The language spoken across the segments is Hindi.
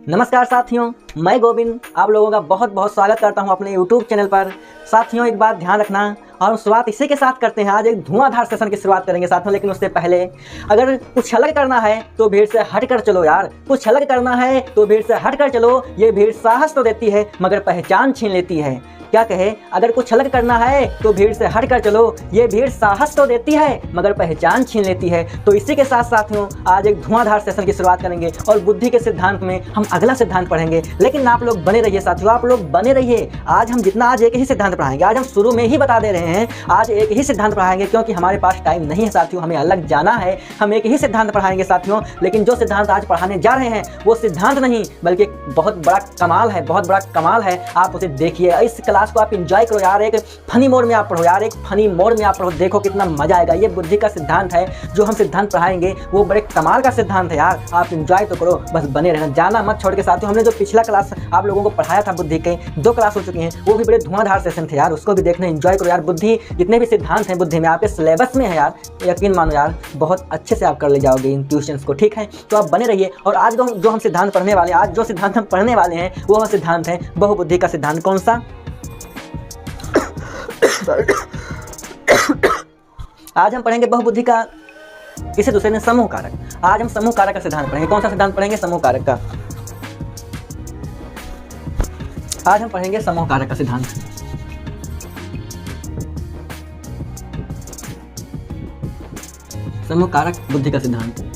नमस्कार साथियों, मैं गोविंद आप लोगों का बहुत बहुत स्वागत करता हूं अपने YouTube चैनल पर। साथियों, एक बात ध्यान रखना और हम शुरुआत इसी के साथ करते हैं। आज एक धुआंधार सेशन की शुरुआत करेंगे साथियों, लेकिन उससे पहले अगर कुछ अलग करना है तो भीड़ से हट कर चलो यार। कुछ अलग करना है तो भीड़ से हट कर चलो। ये भीड़ साहस तो देती है मगर पहचान छीन लेती है। क्या कहे? अगर कुछ अलग करना है तो भीड़ से हट कर चलो। ये भीड़ साहस तो देती है मगर पहचान छीन लेती है। तो इसी के साथ साथियों आज एक धुआंधार सेशन की शुरुआत करेंगे और बुद्धि के सिद्धांत में हम अगला सिद्धांत पढ़ेंगे। लेकिन आप लोग बने रहिए साथियों, आप लोग बने रहिए। आज एक ही सिद्धांत पढ़ाएंगे। आज हम शुरू में ही बता दे रहे हैं, आज एक ही सिद्धांत पढ़ाएंगे क्योंकि हमारे पास टाइम नहीं है साथियों, हमें अलग जाना है। हम एक ही सिद्धांत पढ़ाएंगे साथियों, लेकिन जो सिद्धांत आज पढ़ाने जा रहे हैं वो सिद्धांत नहीं बल्कि बहुत बड़ा कमाल है, बहुत बड़ा कमाल है। आप उसे देखिए, इस क्लास को आप इंजॉय करो यार। एक फनी मोड में आप पढ़ो यार, एक फनी मोड में आप पढ़ो, देखो कितना मजा आएगा। ये बुद्धि का सिद्धांत है, जो हम सिद्धांत पढ़ाएंगे वो बड़े कमाल का सिद्धांत है यार। आप इंजॉय तो करो, बस बने रहना, जाना मत छोड़ के साथियों। हमने जो पिछला क्लास आप लोगों को पढ़ाया था बुद्धि के 2 क्लास हो चुके हैं, वो भी बड़े धुआंधार सेशन थे यार, उसको भी देखना, इंजॉय करो यार। बुद्धि जितने भी सिद्धांत हैं बुद्धि में आपके सिलेबस में है यार, यकीन मानो यार, बहुत अच्छे से आप कर ले जाओगे इन ट्यूशंस को, ठीक है? तो आप बने रहिए। और आज जो हम सिद्धांत पढ़ने वाले हैं, आज जो सिद्धांत हम पढ़ने वाले हैं वो सिद्धांत है बहुबुद्धि का सिद्धांत। कौन सा? आज हम पढ़ेंगे बहुबुद्धि का किसी दूसरे ने समूह कारक। आज हम समूह कारक का सिद्धांत पढ़ेंगे। कौन सा सिद्धांत पढ़ेंगे? समूह कारक का। आज हम पढ़ेंगे समूह कारक का सिद्धांत। समूह कारक बुद्धि का सिद्धांत।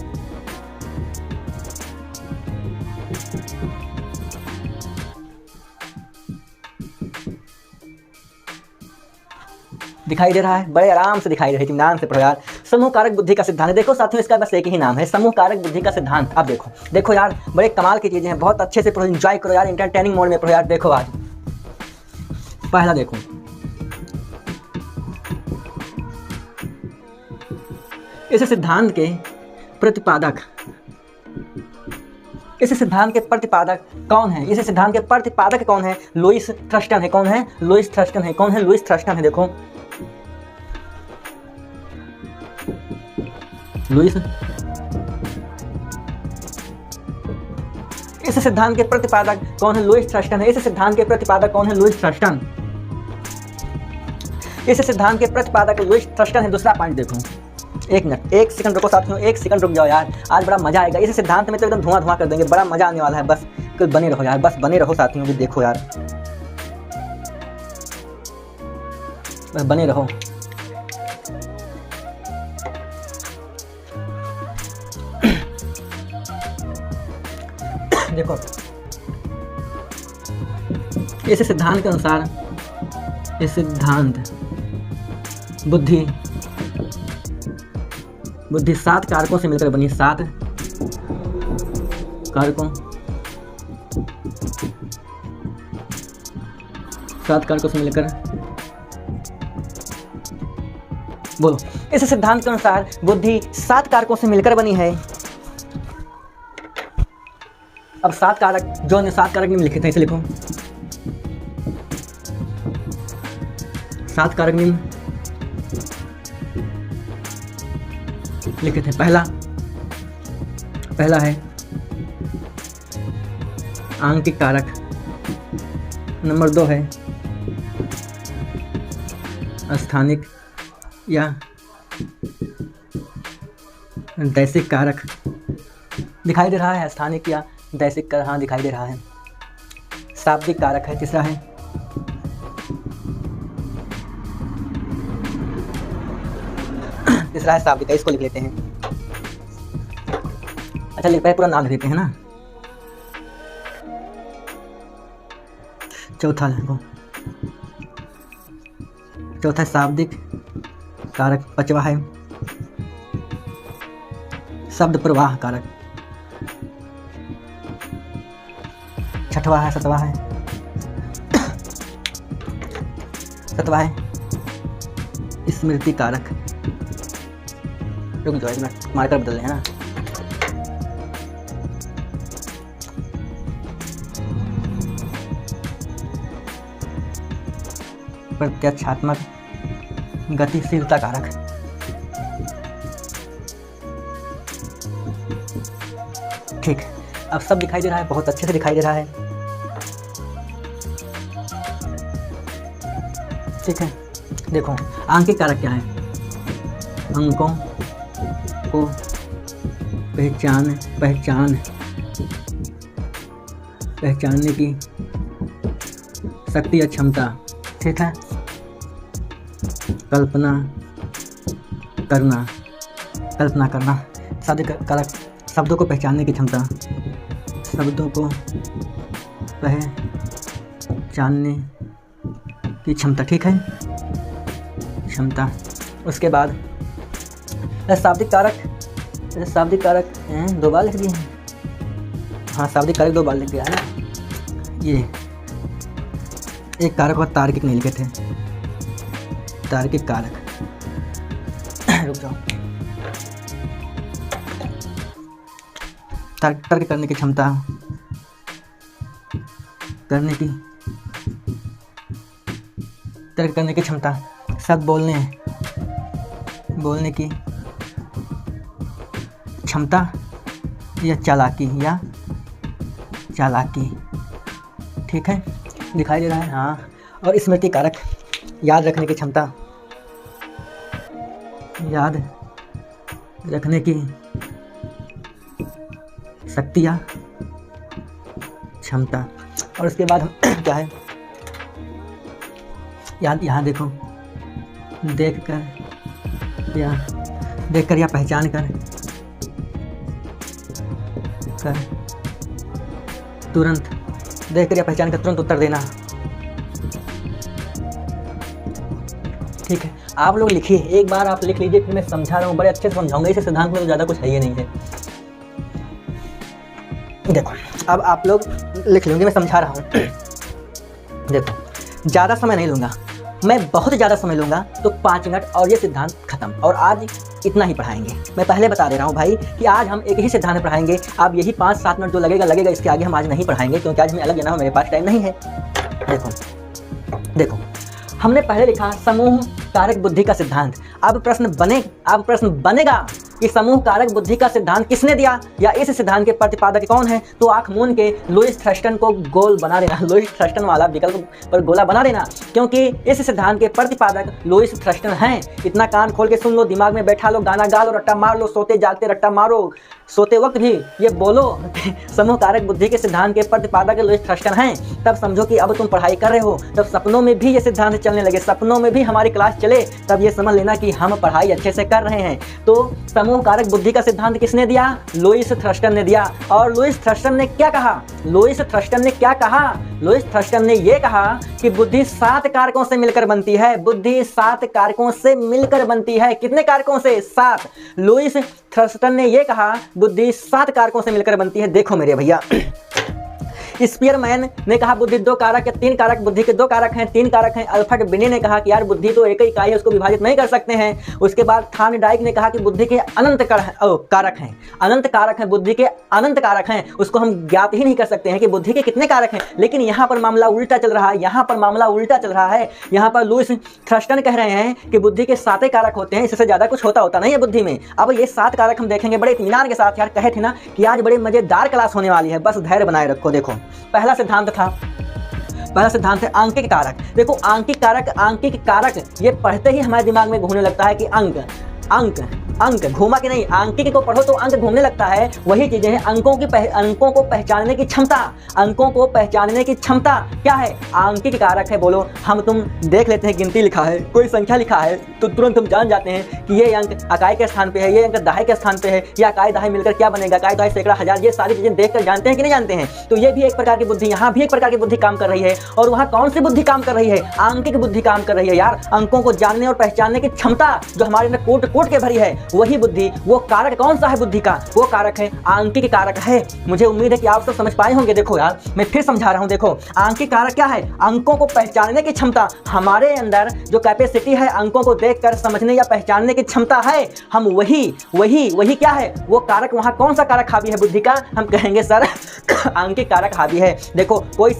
दिखाई दे रहा है? बड़े आराम से दिखाई दे रहा है, इत्मीनान से पढ़ो यार। समूह कारक बुद्धि का सिद्धांत। देखो साथियों, इसका बस एक ही नाम है, समूह कारक बुद्धि का सिद्धांत। आप देखो यार, बड़े कमाल की चीजें हैं, बहुत अच्छे से पढ़ो, एंजॉय करो यार, एंटरटेनिंग मोड में पढ़ो यार। देखो आज पहला देखो, इस सिद्धांत के प्रतिपादक कौन है? इस सिद्धांत के प्रतिपादक कौन है? लुईस थ्रस्टन है। कौन है? लुईस थ्रस्टन है। कौन है? लुईस थ्रस्टन है। देखो लुईस, इस सिद्धांत के प्रतिपादक कौन है? लुईस थ्रस्टन है। इस सिद्धांत के प्रतिपादक कौन है? Louis Thurstone. इस सिद्धांत के प्रतिपादक लुईस थ्रस्टन है। दूसरा पॉइंट देखो, एक मिनट, 1 सेकंड रुको साथियों, 1 सेकंड रुक जाओ यार। आज बड़ा मजा आएगा, इस सिद्धांत में तो एकदम धुआं कर देंगे, बड़ा मजा आने वाला है। बस बने रहो यार, बस बने रहो साथियों, भी देखो यार, बस बने रहो। देखो इस सिद्धांत के अनुसार, इस सिद्धांत बुद्धि 7 कारकों से मिलकर बनी। 7 कारकों से मिलकर बोलो। इस सिद्धांत के अनुसार बुद्धि 7 कारकों से मिलकर बनी है। अब 7 कारक, जो ने 7 कारक निम्न लिखे थे, इसे लिखो। 7 कारक निम्न लिखे थे। पहला है आंकिक कारक। नंबर 2 है स्थानिक या दैसिक कारक। दिखाई दे रहा है स्थानिक या दैसिक कारक? हाँ, दिखाई दे रहा है। शाब्दिक कारक है तीसरा है। तीसरा है शाब्दिक, इसको लिख लेते हैं। अच्छा, लिख पाए पूरा नाम लिख देते हैं ना। चौथा है शाब्दिक कारक। 5वां है शब्द प्रवाह कारक। 6वां है 7वां है 7वां है स्मृति कारक। रुक जाओ एक मिनट, मार्कर बदल है ना। प्रत्यक्षात्मक गतिशीलता कारक। ठीक, अब सब दिखाई दे रहा है, बहुत अच्छे से दिखाई दे रहा है। ठीक है, देखो आंकिक कारक क्या है? अंकों को पहचानने की शक्ति या क्षमता। ठीक है, कल्पना करना शब्दों को पहचानने की क्षमता, शब्दों को पहचानने की क्षमता। ठीक है, क्षमता। उसके बाद शाब्दिक कारक 2 बार लिख दिए हैं। हाँ, शाब्दिक कारक 2 बार लिख दिया है ना। ये एक कारक और तार्किक नहीं लिखे थे, तार्किक कारक। रुक जाओ। तर्क करने की क्षमता, तर्क करने की क्षमता, शब्द बोलने की क्षमता या चालाकी। ठीक है, दिखाई दे रहा है। हाँ, और स्मृति कारक, याद रखने की क्षमता, याद रखने की शक्ति या क्षमता। और उसके बाद हम क्या है, यहाँ देखो, देखकर या पहचान कर तुरंत, देखकर या पहचान कर तुरंत उत्तर देना। ठीक है, आप लोग लिखिए, एक बार आप लिख लीजिए, फिर मैं समझा रहा हूँ, बड़े अच्छे से समझाऊंगा। इस सिद्धांत में तो ज़्यादा कुछ है ही नहीं है। देखो, अब आप लोग लिख लेंगे, मैं समझा रहा हूँ। देखो, ज़्यादा समय नहीं लूँगा, मैं बहुत ज़्यादा समय लूँगा तो 5 मिनट और ये सिद्धांत खत्म। और आज इतना ही पढ़ाएंगे। मैं पहले बता दे रहा हूँ भाई कि आज हम एक ही सिद्धांत पढ़ाएंगे। आप यही 5-7 मिनट जो लगेगा, इसके आगे हम आज नहीं पढ़ाएंगे, क्योंकि आज हमें अलग जाना, मेरे पास टाइम नहीं है। देखो, हमने पहले लिखा समूह कारक बुद्धि का सिद्धांत। अब प्रश्न बनेगा कि समूह कारक बुद्धि का सिद्धांत किसने दिया, या इस सिद्धांत के प्रतिपादक कौन है? तो आंख मूंद के लुईस थ्रस्टन को गोल बना देना, लुईस थ्रस्टन वाला विकल्प पर गोला बना देना, क्योंकि इस सिद्धांत के प्रतिपादक लुईस थ्रस्टन हैं। इतना कान खोल के सुन लो, दिमाग में बैठा लो, गाना गा लो, रट्टा मार लो, सोते जागते रट्टा मारो, सोते वक्त भी ये बोलो समूह कारक बुद्धि के सिद्धांत के प्रतिपादक लुईस थ्रस्टन हैं। तब समझो कि अब तुम पढ़ाई कर रहे हो, तब सपनों में भी ये सिद्धांत चलने लगे, सपनों में भी हमारी क्लास चले, तब ये समझ लेना कि हम पढ़ाई अच्छे से कर रहे हैं। तो समूह कारक बुद्धि का सिद्धांत किसने दिया? लुईस थ्रस्टन ने दिया। और लुईस थ्रस्टन ने क्या कहा? लुईस थ्रस्टन ने ये कहा कि बुद्धि 7 कारकों से मिलकर बनती है। बुद्धि 7 कारकों से मिलकर बनती है। कितने कारकों से? 7। लुईस थ्रस्टन ने ये कहा बुद्धि 7 कारकों से मिलकर बनती है। देखो मेरे भैया, स्पीयरमैन ने कहा बुद्धि 2 कारक है, 3 कारक, बुद्धि के 2 कारक हैं, 3 कारक हैं। अल्फ्रेड बिने ने कहा कि यार बुद्धि तो एक ही इकाई है, उसको विभाजित नहीं कर सकते हैं। उसके बाद थार्नडाइक ने कहा कि बुद्धि के अनंत कारक हैं, अनंत कारक हैं, बुद्धि के अनंत कारक हैं, उसको हम ज्ञात ही नहीं कर सकते हैं कि बुद्धि के कितने कारक हैं। लेकिन यहाँ पर मामला उल्टा चल रहा है, यहाँ पर लुईस थ्रस्टन कह रहे हैं कि बुद्धि के 7 कारक होते हैं, इससे ज़्यादा कुछ होता नहीं है बुद्धि में। अब ये 7 कारक हम देखेंगे बड़े इत्मीनान के साथ। यार कहे थे ना कि आज बड़े मज़ेदार क्लास होने वाली है, बस धैर्य बनाए रखो। देखो, पहला सिद्धांत है आंकिक कारक। देखो, आंकिक कारक ये पढ़ते ही हमारे दिमाग में घूमने लगता है कि अंक घूमा कि नहीं। आंकिक को पढ़ो तो अंक घूमने लगता है। वही चीजें हैं, अंकों को पहचानने की क्षमता क्या है? आंकिक कारक है। बोलो, हम तुम देख लेते हैं, गिनती लिखा है, कोई संख्या लिखा है तो तुरंत हम जान जाते हैं कि ये अंक इकाई के स्थान पे है, ये अंक दहाई के स्थान पे है, या इकाई दहाई मिलकर क्या बनेगा, इकाई दहाई सैकड़ा हजार, ये सारी चीजें देखकर जानते हैं कि नहीं जानते हैं। तो ये भी एक प्रकार की बुद्धि, यहाँ भी एक प्रकार की बुद्धि काम कर रही है। और वहाँ कौन सी बुद्धि काम कर रही है? आंकिक बुद्धि काम कर रही है। यार अंकों को जानने और पहचानने की क्षमता जो हमारे अंदर कोट के भरी है, वही बुद्धि, वो कारक कौन सा है बुद्धि का? वो कारक है आंकिक कारक है। मुझे उम्मीद है कि आप सब समझ पाए होंगे। देखो यार, मैं फिर समझा रहा हूं। देखो, आंकिक कारक क्या है? अंकों को पहचानने की क्षमता। हमारे अंदर जो कैपेसिटी है अंकों को देखकर समझने या पहचानने की क्षमता है, हम वही क्या है? वो कारक, वहां कौन सा कारक हावी है बुद्धि का? हम कहेंगे सर आंकिक कारक हावी है। देखो, कोई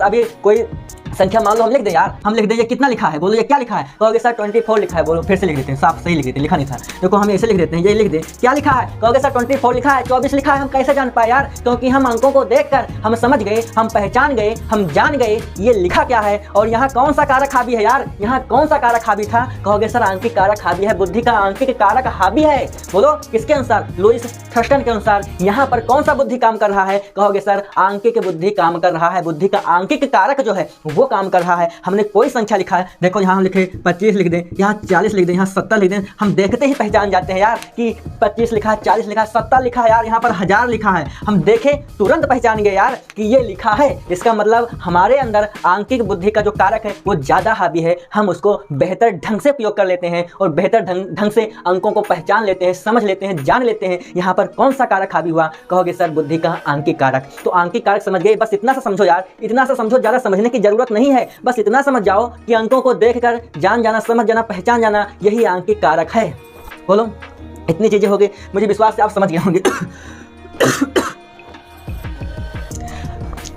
संख्या मान लो हम लिख दें यार, हम लिख दें ये कितना लिखा है, बोलो ये क्या लिखा है, कहोगे सर 24 लिखा है, बोलो फिर से लिख देते हैं, साफ सही लिख देते हैं, लिखा नहीं था, देखो हम ऐसे लिख देते हैं, ये लिख दे क्या लिखा है, कहोगे सर 24 लिखा है, 24 लिखा है, हम कैसे जान पाए यार, क्योंकि हम अंकों को देखकर हम समझ गए, हम पहचान गए, हम जान गए ये लिखा क्या है और यहाँ कौन सा कारक हावी है यार, यहाँ कौन सा कारक हावी था, कहोगे सर आंकिक कारक हावी है, बुद्धि का आंकिक कारक हावी है, बोलो किसके अनुसार, लुईस थर्स्टन के अनुसार यहाँ पर कौन सा बुद्धि काम कर रहा है, कहोगे सर आंकिक बुद्धि काम कर रहा है, बुद्धि का आंकिक कारक जो है वो काम कर रहा है। हमने कोई संख्या लिखा है, देखो यहाँ हम लिखे 25 लिख दें, यहाँ 40 लिख दें, यहाँ 70 लिख दें, हम देखते ही पहचान जाते हैं यार कि 25 लिखा है, 40 लिखा है, 70 लिखा है यार, यहाँ पर 1000 लिखा है, हम देखें तुरंत पहचान गए यार कि ये लिखा है, इसका मतलब हमारे अंदर आंकिक बुद्धि का जो कारक है वो ज़्यादा हावी है, हम उसको बेहतर ढंग से प्रयोग कर लेते हैं और बेहतर ढंग से अंकों को पहचान लेते हैं, समझ लेते हैं, जान लेते हैं। यहाँ पर कौन सा कारक हावी हुआ, कहोगे सर बुद्धि का आंकिक कारक। तो आंकिक कारक समझ गए, बस इतना सा समझो यार, इतना सा समझो, ज़्यादा समझने की जरूरत नहीं है, बस इतना समझ जाओ कि अंकों को देखकर जान जाना, समझ जाना, पहचान जाना यही आंकिक कारक है। बोलो इतनी चीज़ें हो गई, मुझे विश्वास है आप समझ गए होंगे।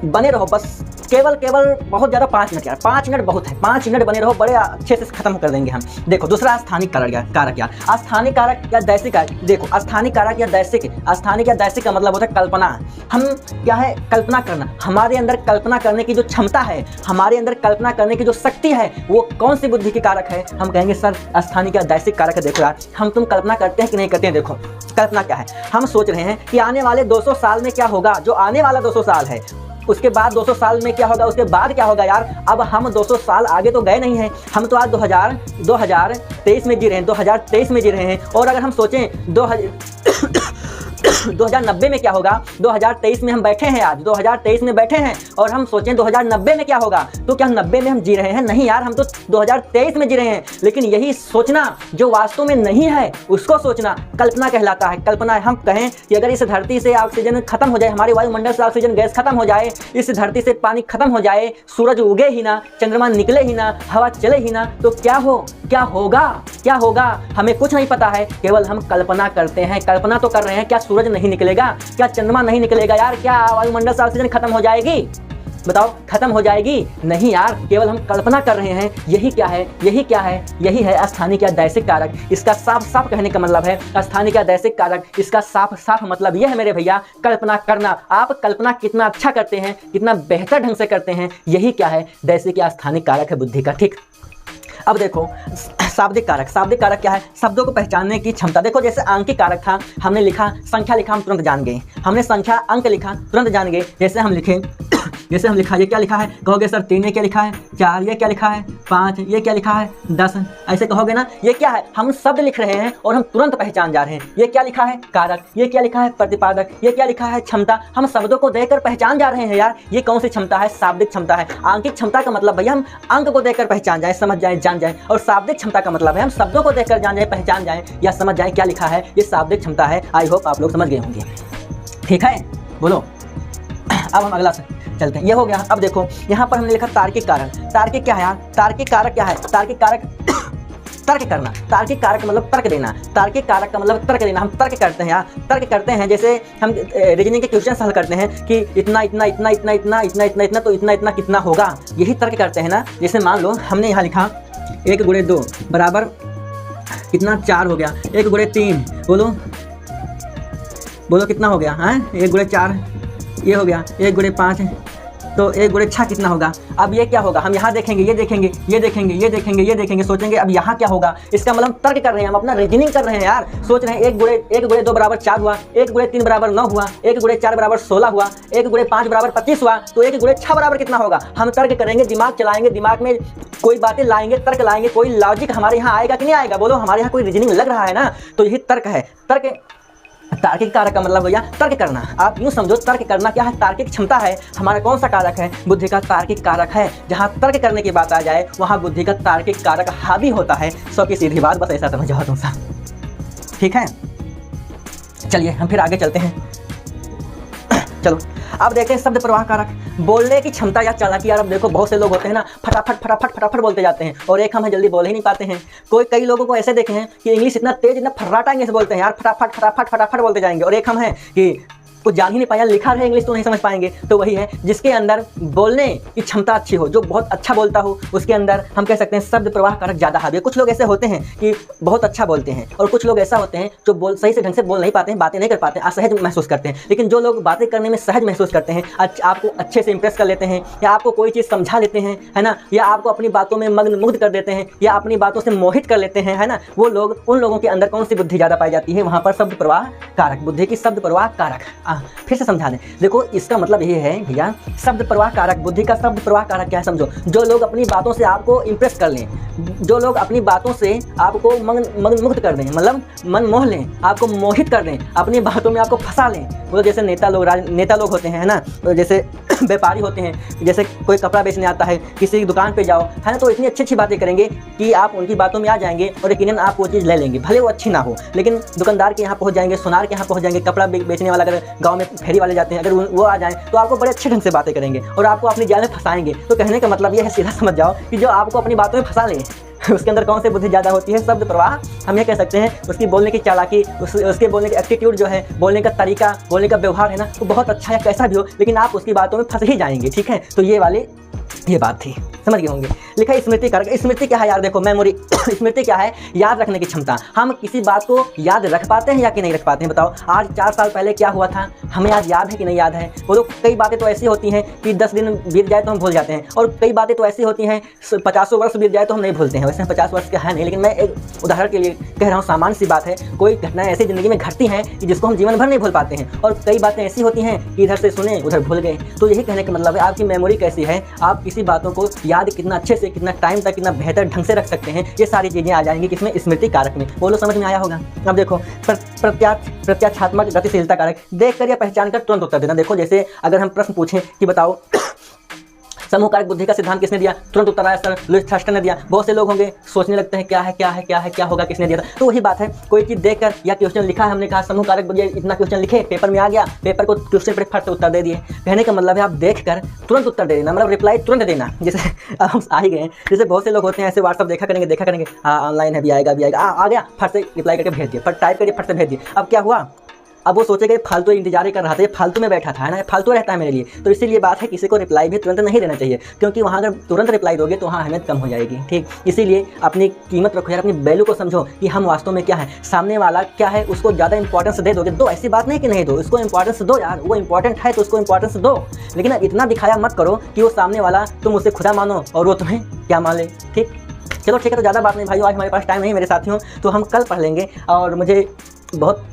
बने रहो बस, केवल बहुत ज़्यादा 5 मिनट यार, 5 मिनट बहुत है, 5 मिनट बने रहो, बड़े अच्छे से खत्म कर देंगे हम। देखो दूसरा स्थानिक कारक यार, स्थानिक कारक या दैसिक कारक। देखो स्थानिक कारक या दैसिक, स्थानिक या दैसिक का मतलब होता है कल्पना। हम क्या है, कल्पना करना, हमारे अंदर कल्पना करने की जो क्षमता है, हमारे अंदर कल्पना करने की जो शक्ति है वो कौन सी बुद्धि की कारक है, हम कहेंगे सर स्थानिक या दैसिक कारक है। देखो यार हम तुम कल्पना करते हैं कि नहीं करते हैं। देखो कल्पना क्या है, हम सोच रहे हैं कि आने वाले 200 साल में क्या होगा, जो आने वाला 200 साल है उसके बाद 200 साल में क्या होगा, उसके बाद क्या होगा यार। अब हम 200 साल आगे तो गए नहीं हैं, हम तो आज 2023 में जी रहे हैं, 2023 में जी रहे हैं। और अगर हम सोचें 2090 में क्या होगा, 2023 में हम बैठे हैं, आज 2023 में बैठे हैं और हम सोचें 2090 में क्या होगा, तो क्या 90 में हम जी रहे हैं? नहीं यार, हम तो 2023 में जी रहे हैं। लेकिन यही सोचना जो वास्तव में नहीं है उसको सोचना कल्पना कहलाता है। कल्पना है, हम कहें कि अगर इस धरती से ऑक्सीजन खत्म हो जाए, हमारे वायुमंडल से ऑक्सीजन गैस खत्म हो जाए, इस धरती से पानी खत्म हो जाए, सूरज उगे ही ना, चंद्रमा निकले ही ना, हवा चले ही ना, तो क्या होगा हमें कुछ नहीं पता है, केवल हम कल्पना करते हैं। कल्पना तो कर रहे हैं, क्या सूरज नहीं निकलेगा, क्या चंद्रमा नहीं निकलेगा यार, क्या वायुमंडल से ऑक्सीजन खत्म हो जाएगी, बताओ खत्म हो जाएगी? नहीं यार, केवल हम कल्पना कर रहे हैं। यही क्या है, यही है स्थानिक या दैसिक कारक। इसका साफ कहने का मतलब है स्थानिक या दैसिक कारक, इसका साफ मतलब यह है मेरे भैया, कल्पना करना। आप कल्पना कितना अच्छा करते हैं, कितना बेहतर ढंग से करते हैं, यही क्या है, दैसिक या स्थानिक कारक है बुद्धि का। ठीक, अब देखो शाब्दिक कारक क्या है, शब्दों को पहचानने की क्षमता। देखो जैसे आंकिक कारक था, हमने लिखा, संख्या लिखा, हम तुरंत जान गए, हमने संख्या अंक लिखा तुरंत जान गए। जैसे हम लिखा, ये क्या लिखा है, कहोगे सर 3 ये क्या लिखा है, 4 ये क्या लिखा है, 5 ये क्या लिखा है, 10 ऐसे कहोगे ना। ये क्या है, हम शब्द लिख रहे हैं और हम तुरंत पहचान जा रहे हैं। ये क्या लिखा है, कारक, ये क्या लिखा है, प्रतिपादक, ये क्या लिखा है, क्षमता। हम शब्दों को देखकर पहचान जा रहे हैं यार, ये कौन सी क्षमता है, शाब्दिक क्षमता है। आंकिक क्षमता का मतलब भैया हम अंक को देखकर पहचान जाए, समझ जाए, जान जाए। और शाब्दिक क्षमता का मतलब है हम शब्दों को देखकर जान जाए, पहचान जाए या समझ जाए क्या लिखा है। ये शाब्दिक क्षमता है। आई होप आप लोग समझ गए होंगे। ठीक है, बोलो अब हम अगला चलते हैं। ये हो गया। अब देखो यहाँ पर हमने लिखा तार्किक कारक। तार्किक क्या है यार, तार्किक कारक क्या है, तार्किक कारक तर्क करना, तार्किक कारक मतलब तर्क देना, तार्किक कारक का मतलब तर्क देना। हम तर्क करते हैं यार, तर्क करते हैं। जैसे हम रीजनिंग के क्वेश्चन हल करते हैं कि इतना इतना इतना इतना इतना इतना इतना इतना तो इतना इतना कितना होगा, यही तर्क करते हैं ना। जैसे मान लो हमने यहाँ लिखा 1 × 2 बराबर कितना, 4 हो गया। 1 × 3 बोलो कितना हो गया, हाँ 1 × 4 ये हो गया। 1 × 5 तो 1 × 6 कितना होगा। अब ये क्या होगा, हम यहाँ देखेंगे, ये देखेंगे, ये देखेंगे, ये देखेंगे, ये देखेंगे, सोचेंगे अब यहाँ क्या होगा। इसका मतलब हम तर्क कर रहे हैं, हम अपना रीजनिंग कर रहे हैं यार। सोच रहे हैं 1 × 2 बराबर 4 हुआ, 1 × 3 बराबर 9 हुआ, 1 × 4 बराबर 16 हुआ, 1 × 5 बराबर 25 हुआ, तो 1 × 6 बराबर कितना होगा। हम तर्क करेंगे, दिमाग चलाएंगे, दिमाग में कोई बातें लाएंगे, तर्क लाएंगे, कोई लॉजिक हमारे यहाँ आएगा कि नहीं आएगा, बोलो हमारे यहाँ कोई रीजनिंग लग रहा है ना। तो यही तर्क है। तार्किक कारक का मतलब भैया तर्क करना। आप यूँ समझो तर्क करना क्या है, तार्किक क्षमता है। हमारा कौन सा कारक है, बुद्धि का तार्किक कारक है। जहाँ तर्क करने की बात आ जाए वहाँ बुद्धि का तार्किक कारक हावी होता है। सो की सीधी बात, बस ऐसा समझ जाओ तुम सब। ठीक है, चलिए हम फिर आगे चलते हैं। चलो अब देखते हैं शब्द प्रवाह कारक, बोलने की क्षमता या चालाकी। यार अब देखो बहुत से लोग होते हैं ना, फटाफट बोलते जाते हैं, और एक हम जल्दी बोल ही नहीं पाते हैं। कई लोगों को ऐसे देखे हैं कि इंग्लिश इतना तेज, इतना फर्राटा इंग्लिश बोलते हैं यार, फटाफट बोलते जाएंगे। और एक हम हैं कि कुछ जान ही नहीं पाया, लिखा रहे इंग्लिश तो नहीं समझ पाएंगे। तो वही है, जिसके अंदर बोलने की क्षमता अच्छी हो, जो बहुत अच्छा बोलता हो, उसके अंदर हम कह सकते हैं शब्द प्रवाह कारक ज़्यादा हावी है। कुछ लोग ऐसे होते हैं कि बहुत अच्छा बोलते हैं, और कुछ लोग ऐसा होते हैं जो सही से ढंग से बोल नहीं पाते हैं, बातें नहीं कर पाते हैं, असहज महसूस करते हैं। लेकिन जो लोग बातें करने में सहज महसूस करते हैं, आपको अच्छे से इंप्रेस कर लेते हैं, या आपको कोई चीज़ समझा देते हैं, है ना, या आपको अपनी बातों में मग्न कर देते हैं, या अपनी बातों से मोहित कर लेते हैं, है ना, वो लोग, उन लोगों के अंदर कौन सी बुद्धि ज़्यादा पाई जाती है? वहाँ पर शब्द प्रवाह कारक, बुद्धि की शब्द प्रवाह कारक। फिर से समझा दें, देखो इसका मतलब ये है भैया, शब्द प्रवाह कारक, बुद्धि का शब्द प्रवाह कारक क्या है समझो। जो लोग अपनी बातों से आपको इंप्रेस कर लें, जो लोग अपनी बातों से आपको मग्न मुक्त कर दें, मतलब मन मोह लें, आपको मोहित कर दें, अपनी बातों में आपको फंसा लें। वो जैसे नेता लोग होते हैं, है ना, तो जैसे व्यापारी होते हैं, जैसे कोई कपड़ा बेचने आता है, किसी दुकान पे जाओ, है ना, तो इतनी अच्छी अच्छी बातें करेंगे कि आप उनकी बातों में आ जाएंगे और यकीनन आप वो चीज़ ले लेंगे, भले वो अच्छी ना हो। लेकिन दुकानदार के यहाँ पहुँच जाएंगे, सुनार के यहाँ पहुँच जाएंगे, कपड़ा बेचने वाला, अगर गाँव में फेरी वाले जाते हैं, अगर वो आ जाएँ तो आपको बड़े अच्छे ढंग से बातें करेंगे और आपको अपनी जाल में फंसाएंगे। तो कहने का मतलब ये है, सीधा समझ जाओ कि जो आपको अपनी बातों में फंसा ले उसके अंदर कौन सी बुद्धि ज़्यादा होती है? शब्द प्रवाह। हम ये कह सकते हैं उसकी बोलने की चालाकी, उसके बोलने का एटीट्यूड जो है, बोलने का तरीका, बोलने का व्यवहार है ना, वो बहुत अच्छा है, कैसा भी हो, लेकिन आप उसकी बातों में फंस ही जाएंगे। ठीक है, तो ये बात थी, समझ गए होंगे। लिखा है स्मृति कारक। स्मृति क्या है यार? देखो मेमोरी स्मृति क्या है? याद रखने की क्षमता। हम किसी बात को याद रख पाते हैं या कि नहीं रख पाते हैं? बताओ, आज 4 साल पहले क्या हुआ था, हमें आज याद है कि नहीं याद है? वो लोग, कई बातें तो ऐसी होती हैं कि 10 दिन बीत जाए तो हम भूल जाते हैं, और कई बातें तो ऐसी होती हैं 50 वर्ष बीत जाए तो हम नहीं भूलते हैं। वैसे 50 वर्ष का है नहीं, लेकिन मैं एक उदाहरण के लिए कह रहा हूँ, सामान्य सी बात है। कोई घटनाएं ऐसी ज़िंदगी में घटती हैं कि जिसको हम जीवन भर नहीं भूल पाते हैं, और कई बातें ऐसी होती हैं कि इधर से सुने उधर भूल गए। तो यही कहने का मतलब है, आपकी मेमोरी कैसी है, आप किसी बातों को याद कितना अच्छे से, कितना टाइम तक, कितना बेहतर ढंग से रख सकते हैं, ये सारी चीज़ें आ जाएंगी किसमें? स्मृति कारक में। बोलो, समझ में आया होगा? अब देखो, प्रत्याक्षात्मक गतिशीलता कारक। देखकर या पहचान कर तुरंत उत्तर देना। देखो, जैसे अगर हम प्रश्न पूछें कि बताओ समूह कारक बुद्धि का सिद्धांत किसने दिया, तुरंत उत्तर आया सर लुईस थर्स्टन ने दिया। बहुत से लोग होंगे सोचने लगते हैं क्या है क्या है क्या है क्या होगा, किसने दिया था। तो वही बात है, कोई चीज़ देखकर या क्वेश्चन लिखा है, हमने कहा समूह कारक बुद्धि, इतना क्वेश्चन लिखे, पेपर में आ गया, पेपर को क्वेश्चन पर फट से उत्तर दे दिए। कहने का मतलब है आप देखकर तुरंत उत्तर दे देना, मतलब रिप्लाई तुरंत देना। जैसे अब हम आ ही गए, जैसे बहुत से लोग होते हैं ऐसे व्हाट्सअप देखा करेंगे, हाँ ऑनलाइन है, भी आएगा, आ गया, फट से रिप्लाई करके भेज दिया, फट टाइप करके फट से भेज दिया। अब क्या हुआ? अब वो सोचेगा फालतू इंतजार ही कर रहा था, ये फालतू में बैठा था, है ना, फालतू रहता है मेरे लिए। तो इसीलिए बात है, किसी को रिप्लाई भी तुरंत नहीं देना चाहिए, क्योंकि वहाँ अगर तुरंत रिप्लाई दोगे तो वहाँ अहमियत कम हो जाएगी। ठीक, इसीलिए अपनी कीमत रखो यार, अपनी वैल्यू को समझो कि हम वास्तव में क्या है, सामने वाला क्या है, उसको ज़्यादा इंपॉर्टेंस दे दोगे। दो, ऐसी बात नहीं कि नहीं दो, उसको इंपॉर्टेंस दो यार, वो इंपॉर्टेंट है तो उसको इंपॉर्टेंस दो। लेकिन इतना दिखाया मत करो कि वो सामने वाला तुम उसे खुदा मानो और वो तुम्हें क्या मान ले। ठीक, चलो ठीक है, तो ज़्यादा बात नहीं भाइयों, आज हमारे पास टाइम नहीं मेरे साथियों, तो हम कल पढ़ लेंगे। और मुझे बहुत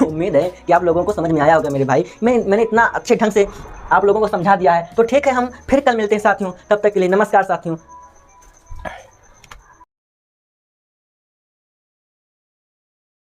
उम्मीद है कि आप लोगों को समझ में आया होगा मेरे भाई। मैंने इतना अच्छे ढंग से आप लोगों को समझा दिया है। तो ठीक है, हम फिर कल मिलते हैं साथियों, तब तक के लिए नमस्कार साथियों।